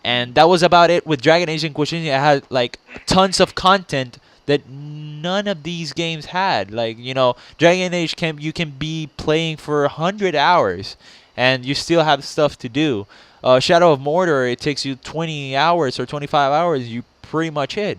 and that was about it. With Dragon Age Inquisition, it had like tons of content that none of these games had. Like Dragon Age you can be playing for 100 hours, and you still have stuff to do. Shadow of Mordor, it takes you 20 hours or 25 hours. You pretty much hit.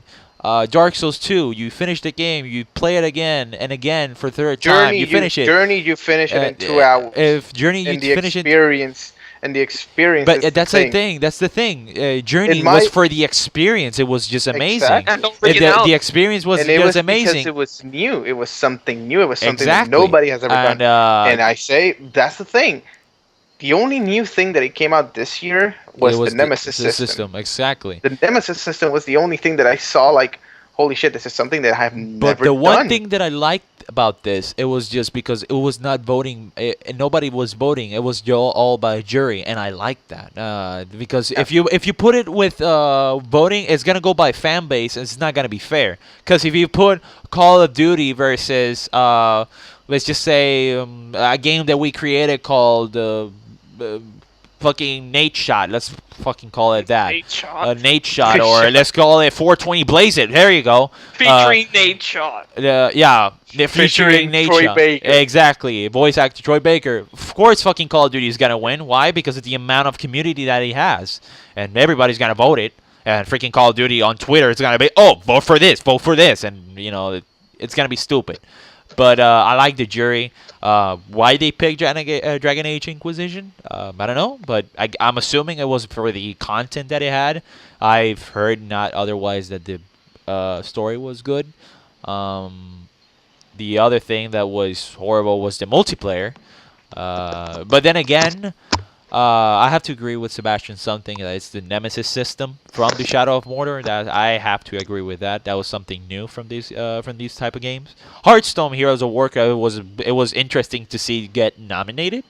Dark Souls 2, you finish the game, you play it again and again for third time. You finish it. Journey, you finish it in 2 hours. If Journey, you and the finish it. experience and the experience. But is that's the the thing. thing. That's the thing. Journey In was my- for the experience. It was just amazing. Exactly. And don't The, forget now, the experience was And it just was amazing. because it was new. It was something new. It was something Exactly. that nobody has ever and, done. And I say that's the thing. The only new thing that it came out this year was, it the Nemesis the system. Exactly. The Nemesis system was the only thing that I saw. Like, holy shit, this is something that I have never But the one done. thing that I liked about this, it was just because it was not voting. Nobody was voting. It was all by jury, and I liked that. Because if you put it with voting, it's gonna go by fan base. And it's not gonna be fair. Because if you put Call of Duty versus let's just say a game that we created called fucking Nate Shot. Let's fucking call it that. Nate Shot. Nate Shot, or let's call it 420 Blaze It. There you go. Featuring Nate Shot. Yeah, they're featuring Featuring Nate Troy Shot. Baker. Exactly, voice actor Troy Baker. Of course, fucking Call of Duty is gonna win. Why? Because of the amount of community that he has, and everybody's gonna vote it. And freaking Call of Duty on Twitter, it's gonna be, oh, vote for this, and it's gonna be stupid. But I like the jury. Why they picked Dragon Age Inquisition? I don't know, but I'm assuming it was for the content that it had. I've heard not otherwise that the story was good. The other thing that was horrible was the multiplayer. But then again, I have to agree with Sebastian something that it's the Nemesis system from the Shadow of Mordor. That I have to agree with that. That was something new from these type of games. Hearthstone Heroes of Warcraft it was interesting to see get nominated.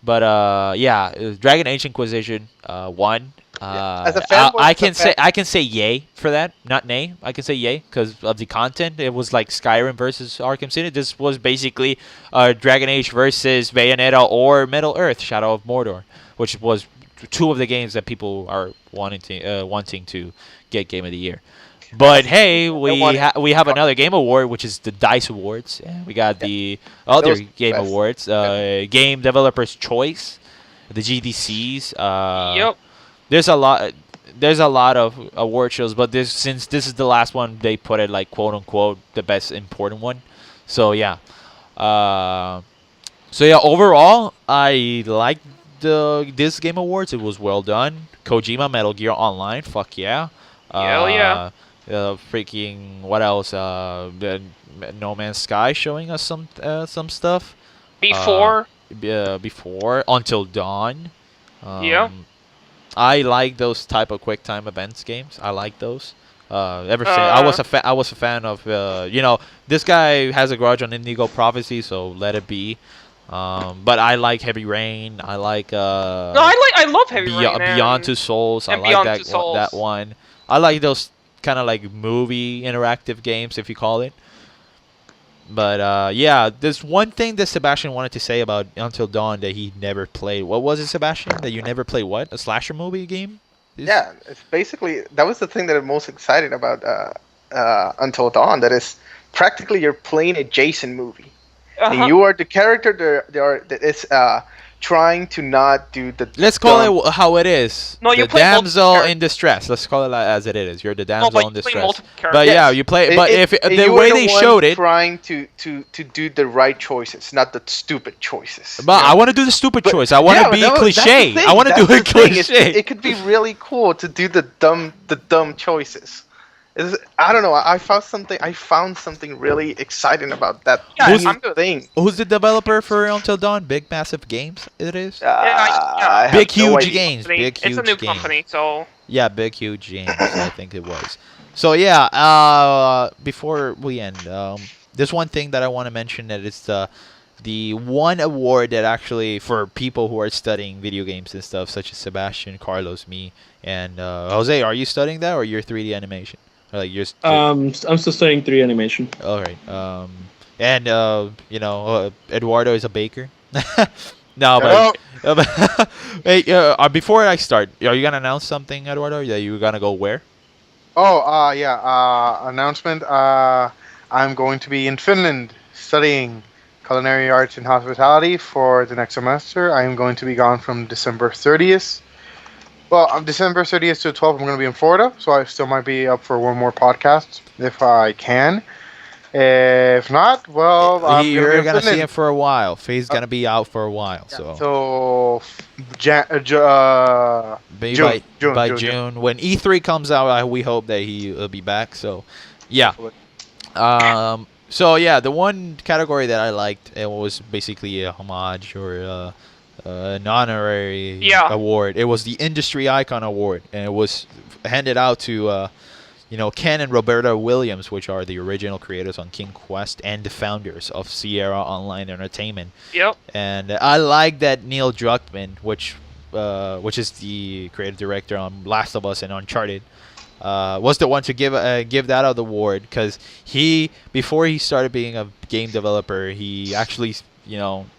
But yeah, Dragon Age Inquisition won. As a fanboy, I can say yay for that, not nay. I can say yay because of the content. It was like Skyrim versus Arkham City. This was basically Dragon Age versus Bayonetta or Middle Earth: Shadow of Mordor, which was two of the games that people are wanting to get Game of the Year. But hey, we have another game award, which is the DICE Awards. Yeah, we got the other Those game best. awards, Game Developers Choice, the GDCs. Yep. There's a lot of award shows, but since this is the last one, they put it like quote unquote the best important one. So yeah. Uh, so yeah, overall, I liked this Game Awards. It was well done. Kojima Metal Gear Online. Fuck yeah. Hell yeah. Freaking what else? No Man's Sky showing us some stuff. Before. Before Until Dawn. Yeah. I like those type of quick time events games. I like those. Ever since I was a fan of this guy has a grudge on Indigo Prophecy, so let it be. But I like Heavy Rain. I like No, I love Heavy Rain. Beyond Two Souls. I and like Beyond that Two Souls. that one. I like those kind of like movie interactive games, if you call it. But yeah, there's one thing that Sebastian wanted to say about Until Dawn that he never played. What was it, Sebastian? That you never played what? A slasher movie game? Yeah, it's basically that was the thing that I'm most excited about Until Dawn. That is practically you're playing a Jason movie, and you are the character that is trying to not do the. Let's call it how it is. No, you the play damsel in distress. Let's call it as it is. You're the damsel in you play distress. multiple But characters. yeah, you play. But if and the you way are they one showed it, trying to do the right choices, not the stupid choices. but you know? I want to do the stupid But- choice. I want yeah, to be that's the cliche. thing, I want to do that's a the thing. It's- cliche. It could be really cool to do the dumb choices. I don't know. I found something really exciting about that Yeah, Who's- I'm good. thing. Who's the developer for Until Dawn? Big Massive Games. It is. I have Big no huge idea. games. Big huge It's a new games. company, so Yeah, Big Huge Games. I think it was. So yeah, before we end, there's one thing that I want to mention that it's the one award that actually for people who are studying video games and stuff, such as Sebastian, Carlos, me, and Jose. Are you studying that or you're 3D animation? Or like you're. I'm still studying 3D animation. All right. And Eduardo is a baker. No, but hey, before I start, are you gonna announce something, Eduardo? That you're gonna go where? Oh, yeah. Announcement. I'm going to be in Finland studying culinary arts and hospitality for the next semester. I am going to be gone from December 30th. Well, on December 30th to 12th, I'm going to be in Florida, so I still might be up for one more podcast if I can. If not, well, I'm You're gonna gonna see him Finland. for a while. Faye's gonna be out for a while, so So, maybe June, by June, June, when E3 comes out, we hope that he will be back. So, yeah. So yeah, the one category that I liked it was basically a homage or an honorary award. It was the Industry Icon Award, and it was handed out to Ken and Roberta Williams, which are the original creators on King Quest and the founders of Sierra Online Entertainment. yep. And I like that Neil Druckmann, which is the creative director on Last of Us and Uncharted, was the one to give that out award because before he started being a game developer, he actually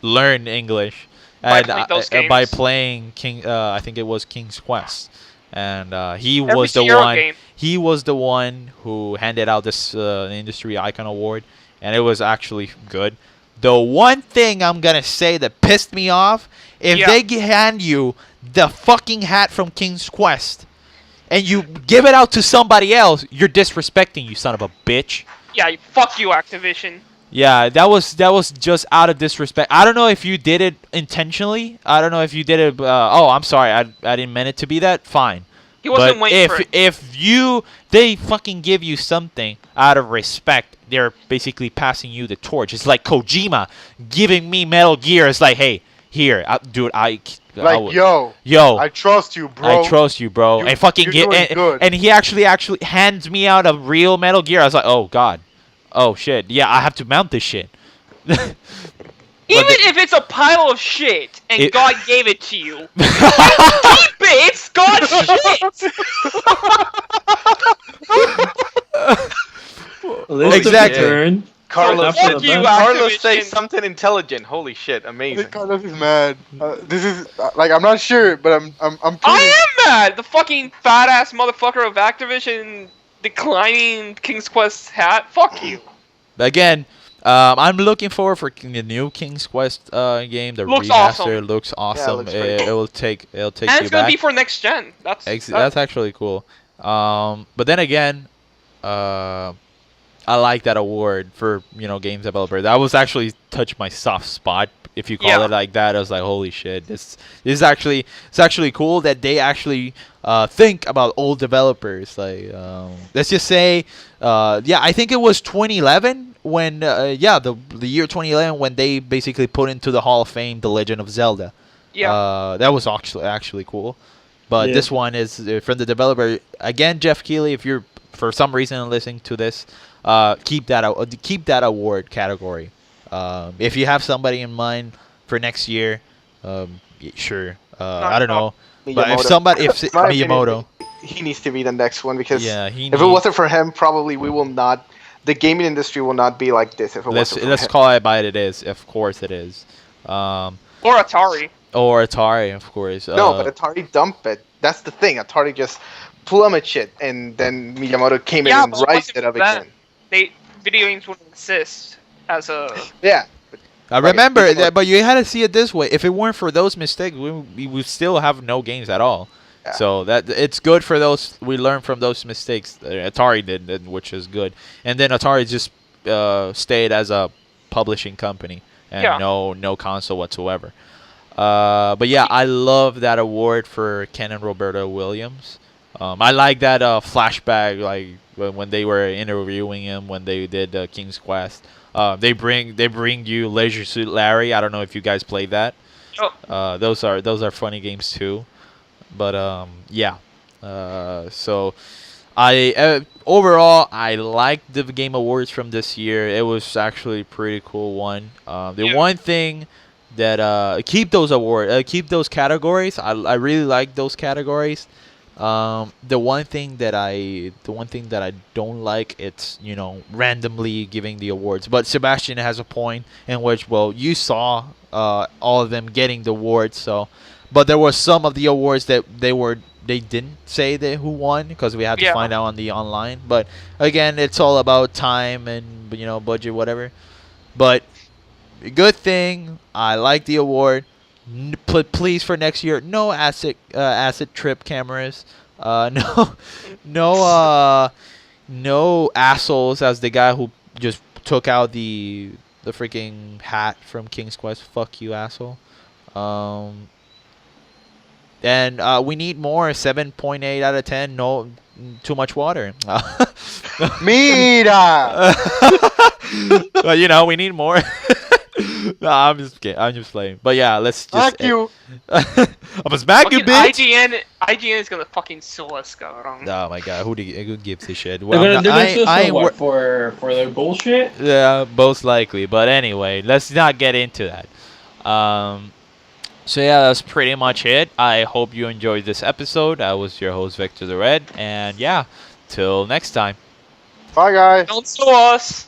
learned English by playing King. I think it was King's Quest, and he Every was the Sierra one. game. He was the one who handed out this Industry Icon Award, and it was actually good. The one thing I'm gonna say that pissed me off, if they hand you the fucking hat from King's Quest, and you give it out to somebody else, you're disrespecting, you son of a bitch. Yeah, fuck you, Activision. Yeah, that was just out of disrespect. I don't know if you did it intentionally. I don't know if you did it. I'm sorry, I didn't mean it to be that. Fine. He wasn't But waiting for it. if they fucking give you something out of respect, they're basically passing you the torch. It's like Kojima giving me Metal Gear. It's like, hey, here, dude, yo, yo, I trust you, bro. I trust you, bro. You- And fucking you're doing good. and he actually hands me out a real Metal Gear. I was like, oh god, oh shit, yeah, I have to mount this shit. Even if it's a pile of shit and God gave it to you, keep it. It's God's shit. Exactly. Turn. Carlos, Fuck Fuck you, Carlos Activision. says something intelligent. Holy shit, amazing. Carlos is mad. This is like I'm not sure, but I'm pretty. I am mad. The fucking fat ass motherfucker of Activision declining King's Quest hat. Fuck you. Again, I'm looking forward for the new King's Quest game. The Looks remaster awesome. looks awesome. looks pretty cool. It'll take And you it's gonna back. be for next gen. That's That's actually cool. But then again, like that award for games developer. That was actually touched my soft spot, if you call Yeah. it like that. I was like, holy shit, this is actually it's actually cool that they actually think about old developers. Like let's just say, I think it was 2011 when the year 2011 when they basically put into the Hall of Fame The Legend of Zelda. Yeah. That was actually cool. But Yeah. this one is from the developer again, Jeff Keighley. If you're for some reason listening to this, keep that award category. If you have somebody in mind for next year, sure. I don't know, but if somebody, if My opinion, Miyamoto, he needs to be the next one because yeah, if it wasn't for him, probably we will not. The gaming industry will not be like this if it wasn't for let's him. call it by it is. Of course it is. Or Atari. Or Atari, of course. No, but Atari dumped it. That's the thing. Atari just plummeted shit, and then Miyamoto came in Yeah, and but it raised wasn't it up for that. again. Video games wouldn't exist as a. Yeah. I Right, remember because- that, but you had to see it this way. If it weren't for those mistakes, we would still have no games at all. Yeah. So that it's good for those. We learn from those mistakes. Atari did, which is good. And then Atari just stayed as a publishing company and Yeah. no console whatsoever. But yeah, I love that award for Ken and Roberta Williams. I like that flashback, like when they were interviewing him when they did King's Quest. They bring you Leisure Suit Larry. I don't know if you guys played that. Oh. Those are funny games too. But yeah. So I overall I liked the Game Awards from this year. It was actually a pretty cool one. The Yeah. one thing that keep those categories. I really like those categories. The one thing that I don't like, it's randomly giving the awards. But Sebastian has a point in which, well, you saw all of them getting the awards. So, but there were some of the awards that they didn't say who won because we had to Yeah. find out on the online. But again, it's all about time and budget, whatever. But good thing I like the award. Please for next year, no acid trip cameras. No assholes as the guy who just took out the freaking hat from King's Quest. Fuck you, asshole. And we need more 7.8 out of 10. No, too much water. Mira! But we need more. No, I'm just kidding. I'm just playing. But yeah, let's just. Fuck you! I'm gonna smack you, Fucking bitch. IGN is gonna fucking sue us, cabrón. Oh my god, who gives a shit? They're Well, gonna do this I ain't what, for their bullshit? yeah, most likely. But anyway, let's not get into that. So yeah, that's pretty much it. I hope you enjoyed this episode. I was your host, Victor the Red, and yeah, till next time. Bye, guys. Don't sue us.